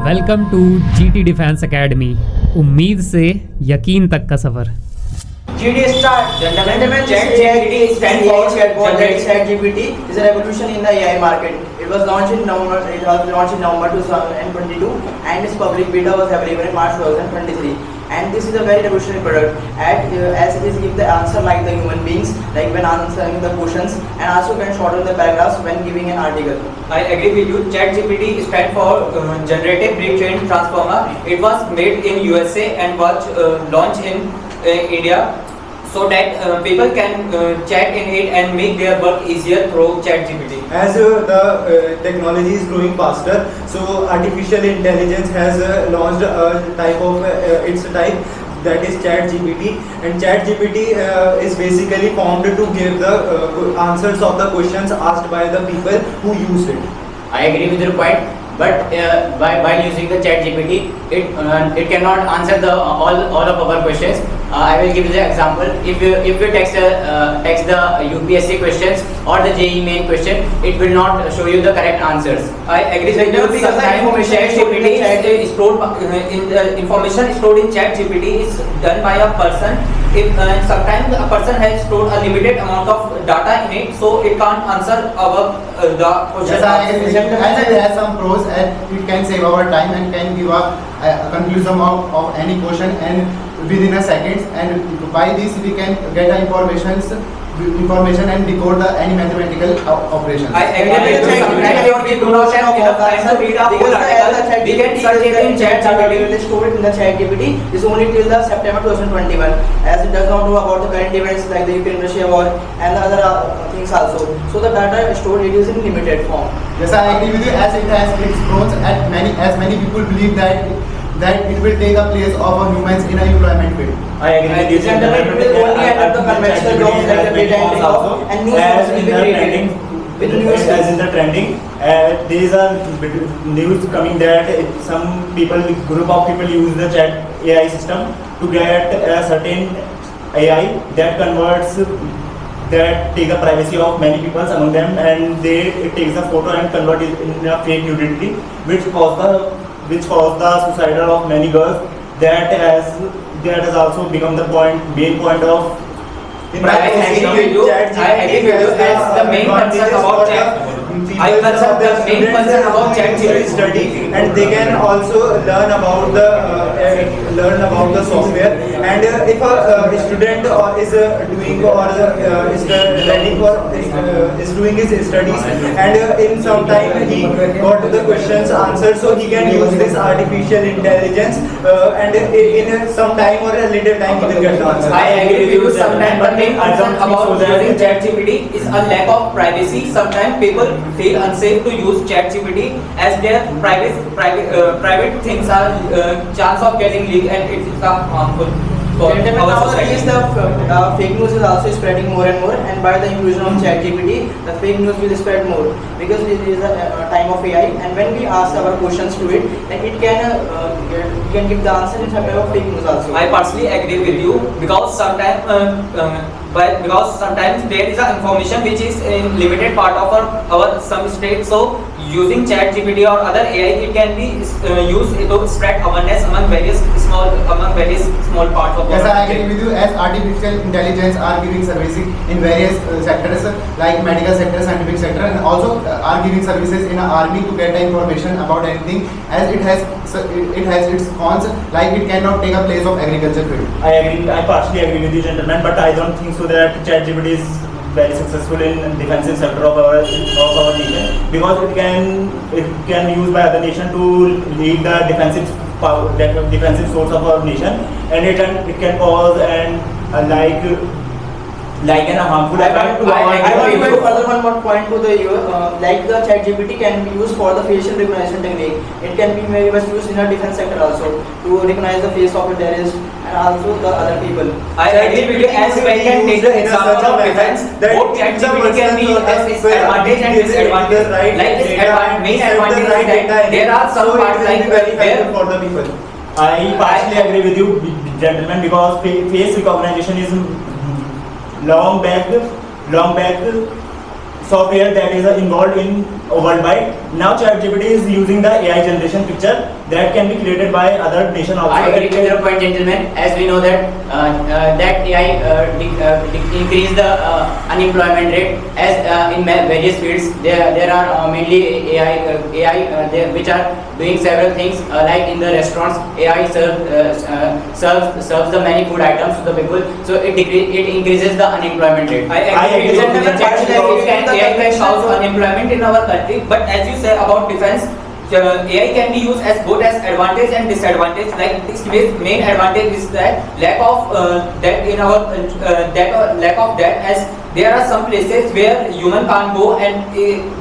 Welcome to GT defence academy. उम्मीद से यकीन तक का सफ़र। GD start. Gentlemen, ChatGPT stands for chatbot. That is ChatGPT is a revolution in the AI market. It was launched in November. It was launched in November 2022, and its public beta was available in March 2023. And this is a very revolutionary product. As it is give the answer like the human beings, like when answering the questions, and also can shorten the paragraphs when giving an article. I agree with you. ChatGPT stands for Generative Pre-trained Transformer. It was made in USA and was launched in India, so that people can chat in it and make their work easier through ChatGPT. As the technology is growing faster, so artificial intelligence has launched a type of its type, that is ChatGPT, and ChatGPT is basically formed to give the answers of the questions asked by the people who use it. I agree with your point, but while using the ChatGPT, it cannot answer the all of our questions. I will give you the example. If you text the UPSC questions or the JEE main question, it will not show you the correct answers. I agree with you. Sometimes ChatGPT is stored in the information stored in ChatGPT is done by a person. If sometimes a person has stored a limited amount of data in it, so it can't answer the question. As it has some pros, and it can save our time and can give a conclusion of any question and within a second. And by this we can get information and decode any mathematical operations. I agree with you. Sometimes if we do not have enough time to read a whole article, we can search it in ChatGPT. It is stored in the ChatGPT is only till the September 2021, as it does not know about the current events like the Ukraine-Russia war and the other things also. So the data stored it is in limited form. Yes, I agree with you. As it has its pros, as many people believe that it will take a place of humans in a employment field. I agree with you. Gentlemen, it will only end up the conventional jobs like the data entry job and new jobs will be created. With news as in the trending, there is a news coming that some group of people use the chat AI system to get a certain AI that converts, that take the privacy of many people among them, and it takes a photo and convert it in a fake nudity, which caused the suicide of many girls. That has also become the main point of I agree with you. As the main concern about ChatGPT study, and they can also learn about the software. And if a student is doing his studies, and in some time he got the questions answered, so he can use this artificial intelligence, and in some time or a later time he will get the answer. I agree with you. Sometimes the main concern about using ChatGPT is a lack of privacy. Sometimes people feel unsafe to use ChatGPT as their private things are chance of getting leaked, and it is harmful for our society. The fake news is also spreading more and more, and by the inclusion of ChatGPT, the fake news will spread more, because it is a time of AI, and when we ask our questions to it, then it can give the answer in some type of fake news also. I personally agree with you, because sometimes there is a information which is in limited part of our some state. So using ChatGPT or other AI, it can be used to spread awareness among various small parts of. Yes, I agree with you. As artificial intelligence are giving services in various sectors like medical sector, scientific sector, and also are giving services in an army to get information about anything. As it has its cons, like it cannot take a place of agriculture field. I partially agree with you, gentlemen, but I don't think so that ChatGPT is very successful in defensive sector of our nation, because it can use by other nation to lead the defensive source of our nation, and it can cause like a harmful effect to our. I want to add further one more point to the like the ChatGPT can be used for the facial recognition technique. It can be very much used in the defense sector also to recognize the face of a terrorist and also the other people. I agree with you. As we can take the example of defense, both ChatGPT can be as its advantage and disadvantage. Like its main advantage is that there are some parts like where for the people. I partially agree with you, gentlemen, because face recognition is long back software that is involved in worldwide. Now ChatGPT is using the AI generation picture that can be created by other nation also. I agree with your point, gentlemen. As we know that that AI increase the unemployment rate. As in various fields, there are mainly AI which are doing several things. Like in the restaurants, AI serves the many food items to the people. So it increases the unemployment rate. I agree with Gentlemen, that. AI can cause unemployment in our country. But as you say about defense, AI can be used as both as advantage and disadvantage. Like its main advantage is that lack of debt in our lack of debt, as there are some places where human can't go, and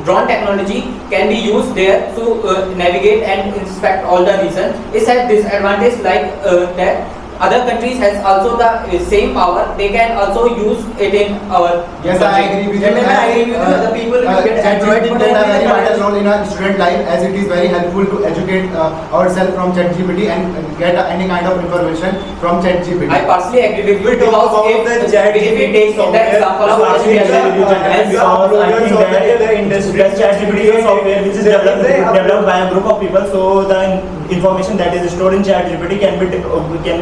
drone technology can be used there to navigate and inspect all the regions. It has disadvantage like that. Other countries has also the same power. They can also use it in our Yes, country. I agree with you. Gentlemen, I agree with you. The people will get ChatGPT Android plays a very phone. vital role in our student life, as it is very helpful to educate ourselves from ChatGPT and get any kind of information from ChatGPT. I partially agree with you We talk because about if the if ChatGPT we take the software, example of partially agree with you, gentlemen, as because I think that the industry, that ChatGPT is a software which is developed by a group of people. So the information that is stored in ChatGPT can be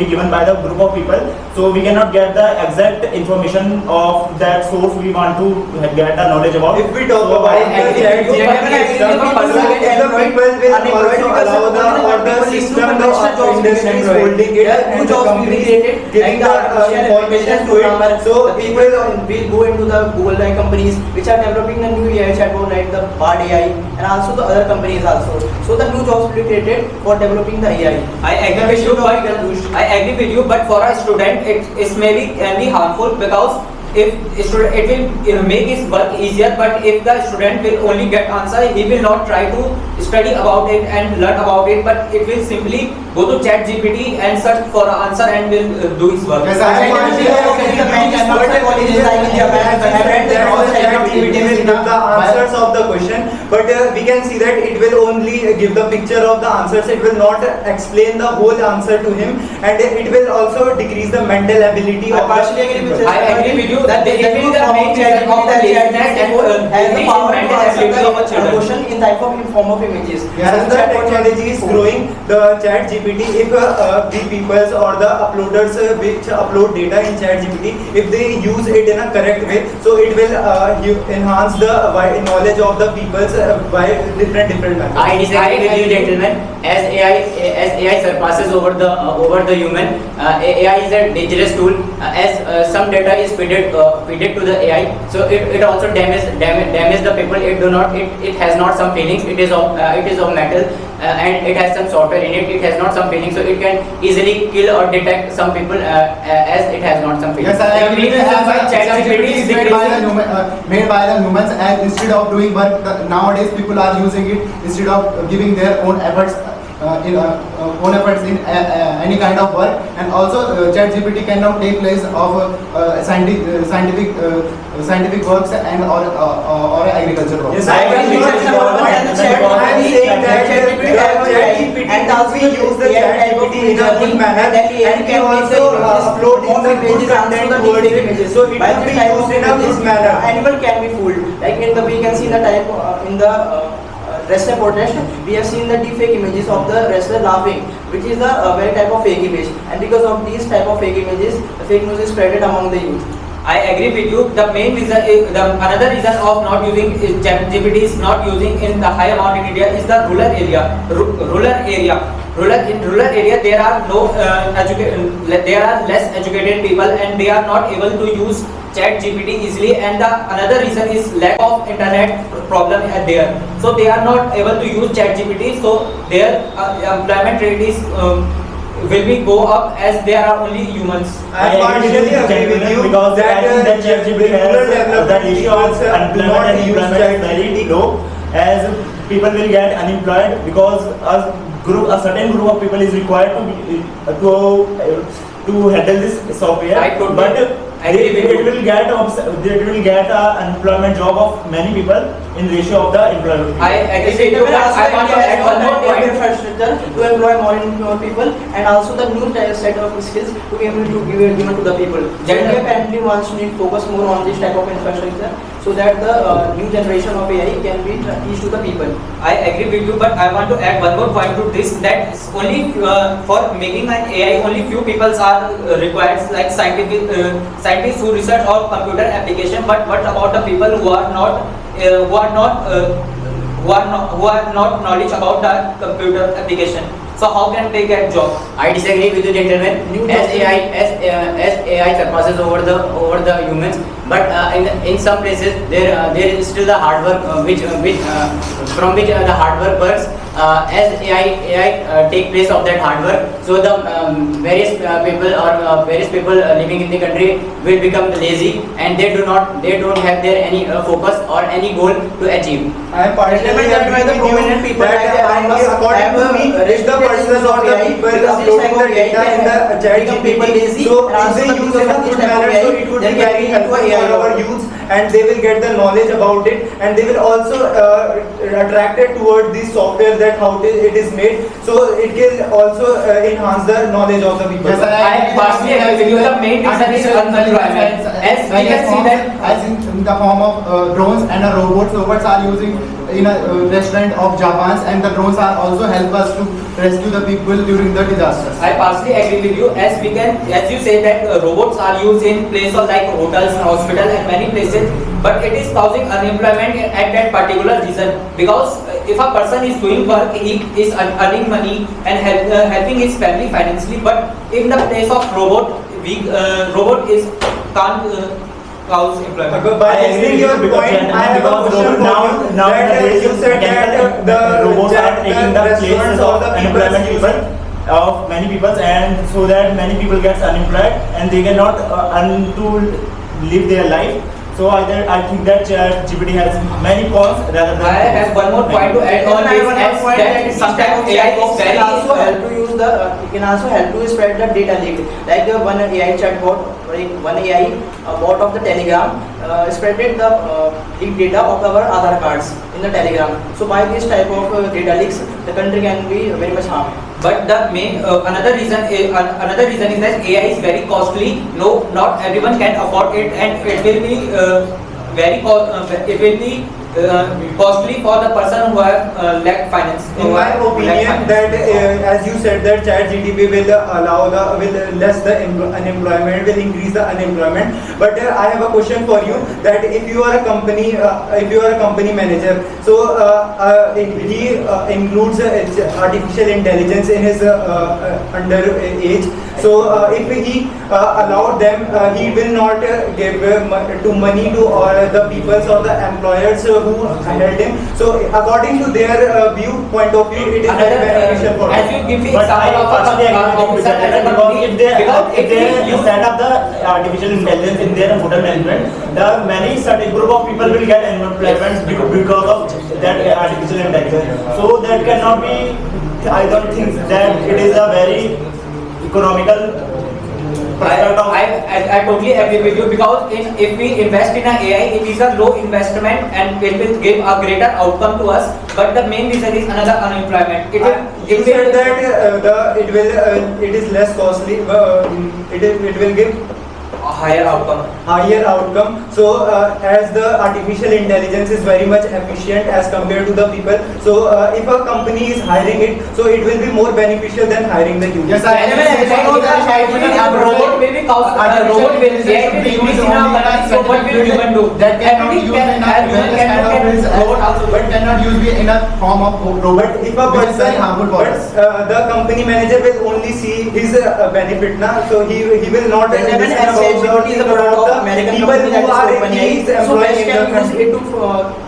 given by the group of people. So we cannot get the exact information of that source we want to get the knowledge about. If we talk So about I the agree chat with you. system, the people will also allow the system, the industry is holding it and the companies giving the information to it. So people will go into the Google like companies which are developing the new AI chatbot like the Bard AI, and also the other companies also. So the new jobs will be created for developing the AI. I agree with you, but for a student, it maybe can be harmful, because if a student, it will make his work easier. But if the student will only get answer, he will not try to study about it and learn about it, but it will simply go to ChatGPT and search for an answer and will do his work. Yes, I ChatGPT will give the answers of the question, but we can see that it will only give the picture of the answers. It will not explain the whole answer to him, and it will also decrease the mental ability I of partially agree with the you. I agree with you that that the it will new the form main of reason of the laziness and has the power to mental answer ability of a the children. question in type of in form of images. As the technology is growing, the ChatGPT, if the peoples or the uploaders which upload data in ChatGPT, if they use it in a correct way, so it will enhance the knowledge of the peoples by different methods. I disagree with you, gentlemen. As AI surpasses over the human, AI is a dangerous tool. As some data is fed to the AI, so it also damage the people. It has not some feelings. It is of metal, and it has some software in it. It has not some feelings, so it can easily kill or detect some people as it has not some feelings. Yes, I agree. The reason why ChatGPT is made decreasing. by the humans, and instead of doing work, nowadays people are using it instead of giving their own efforts in any kind of work. And also ChatGPT can now take place of scientific works and or agriculture work. Yes, I I agree with you. am saying that ChatGPT, and we use the ChatGPT in a good manner, and we also upload in the good content towards it, so it will be used in a good manner. Animal can be fooled. Like we can see the type in the wrestler protest, we have seen the deepfake images of the wrestler laughing, which is a very type of fake image. And because of these type of fake images, the fake news is spreaded among the youth. I agree with you. The main reason, another reason of not using ChatGPT is not using in the high amount in India is the rural area. In rural area, there are there are less educated people, and they are not able to use ChatGPT easily. And another reason is lack of internet problem there. So they are not able to use ChatGPT. So their employment rate is will be go up, as there are only humans. I partially agree with you because I think that ChatGPT has the issue of unemployment and employment is very low, as people will get unemployed because a certain group of people is required to handle this software. I totally But agree with you. it will get an employment job of many people in ratio of the employment. I agree with you. I want to add one more more point. infrastructure to employ more people, and also the new set of skills to be able to give given to the people. Gender- India apparently wants to focus more on this type of infrastructure so that the new generation of AI can be teach to the people. I agree with you, but I want to add one more point to this, that only for making an AI, only few people are required, like scientists who research on computer application. But what about the people who are not knowledge about the computer application? So how can they get job? I disagree with you, gentlemen. New As AI surpasses over the humans, but in some places there is still the hard work from which the hard work works. As AI take place of that hard work, so the various people living in the country will become lazy, and they don't have their any focus or any goal to achieve. I am partially Gentlemen, agree the with you prominent people that like Elon according to me, if the person or the people uploading the data in the chat GPT, so if they use in a good manner, so it would be very helpful for our youths, and they will get the knowledge about it, and they will also attracted toward this software, that how it is made, so it can also enhance the knowledge of the people. Yes, I partially agree with you. The main reason is unemployment. As we can see that as in the form of drones and robots. Robots are using in a restaurant of Japan, and the drones are also help us to rescue the people during the disasters. I partially agree with you, as you say that robots are used in place of like hotels, hospital, and many places, but it is causing unemployment at that particular region, because if a person is doing work, he is earning money and helping his family financially, but in the place of robot, robot is can't cause employment. By listening your point, I have a question for you. Now That you said that the robots are taking the places restaurants or of the unemployment people people, of many people, and so that many people gets unemployed and they cannot earn to live their life. So I think that GPT has many cons rather than. I have one more point to add on this, as that sometimes AI is very also help to use the it can also help to spread the data leak, like the one AI chatbot, like one AI bot of the Telegram spreaded the leak data of our Aadhaar cards in the Telegram. So by this type of data leaks, the country can be very much harmed. But the main another reason is that AI is very costly. No, not everyone can afford it, and it will be costly for the person who have lack finance. In my opinion, that as you said that ChatGPT will less the unemployment, will increase the unemployment. But I have a question for you, that if you are a company manager, so he includes artificial intelligence in his under age. So if he allowed them, he will not give to money to the people or the employers who hired him. So according to their point of view, it is very beneficial for As them. you give me But I example of personally agree with officer as a that, company, because if they you set up the artificial intelligence in their hotel management, the many certain group of people will get employment because of that artificial intelligence. So that cannot be. I don't think that it is a very economical perspective of. I totally agree with you, because if we invest in an AI, it is a low investment and it will give a greater outcome to us. But the main reason is another unemployment. You said that it is less costly. It will give a higher outcome. So as the artificial intelligence is very much efficient as compared to the people, so if a company is hiring it, so it will be more beneficial than hiring the human. Yes, Robot will be robot will increase in our country, so what will human do? That cannot use in a robot also, but cannot use in a form of robot. But if a which is very person, harmful for us. the company manager will only see his benefit now, so he will not Gentlemen, listen as about ChatGPT is a product of American people company that who is are OpenAI. engaged So West employing in can the use country. it to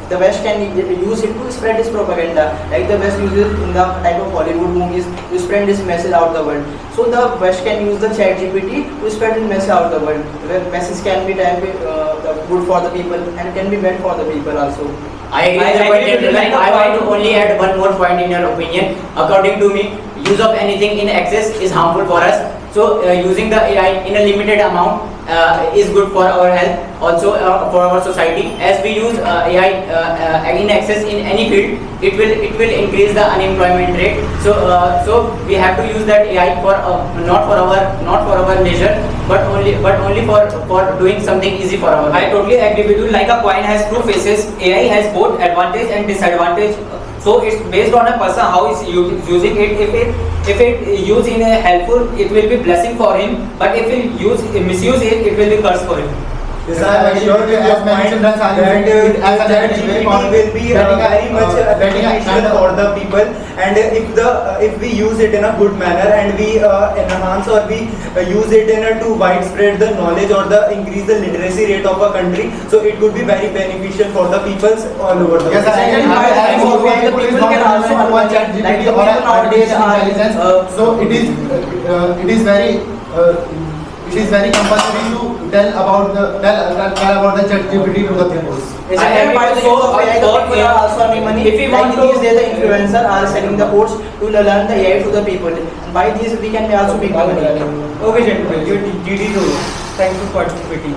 the West can use it to spread its propaganda. Like the West uses in the type of Hollywood movies to spread this message out the world. So the West can use the ChatGPT to spread this message out the world. Where message can be good for the people and can be bad for the people also. I agree with the point, gentlemen. I want to only add one more point in your opinion. According to me, use of anything in excess is harmful for us. So using the AI in a limited amount is good for our health, also for our society. As we use AI in excess in any field, it will increase the unemployment rate. So we have to use that AI for not for our leisure, but only for doing something easy for our I totally agree with you. Like a coin has two faces, AI has both advantage and disadvantage. So it's based on a person how is using it. If it used in a helpful, it will be blessing for him. But if it misuse it, it will be curse for him. Yes, I am sure with your point that ChatGPT will be very much beneficial for the people, and if we use it in a good manner and we enhance or we use it to widespread the knowledge or the increase the literacy rate of a country, so it could be very beneficial for the peoples all over the Yes, world. people can also unlock ChatGPT or artificial intelligence. So it is very compulsory to tell about the ChatGPT to the people. It's I am by the use of AI, the people are also earning money. If we want like to- these days, the influencer are selling the course to learn the AI to the people. And by these, we can also make money. Okay, gentlemen, you did it. Thank you for participating.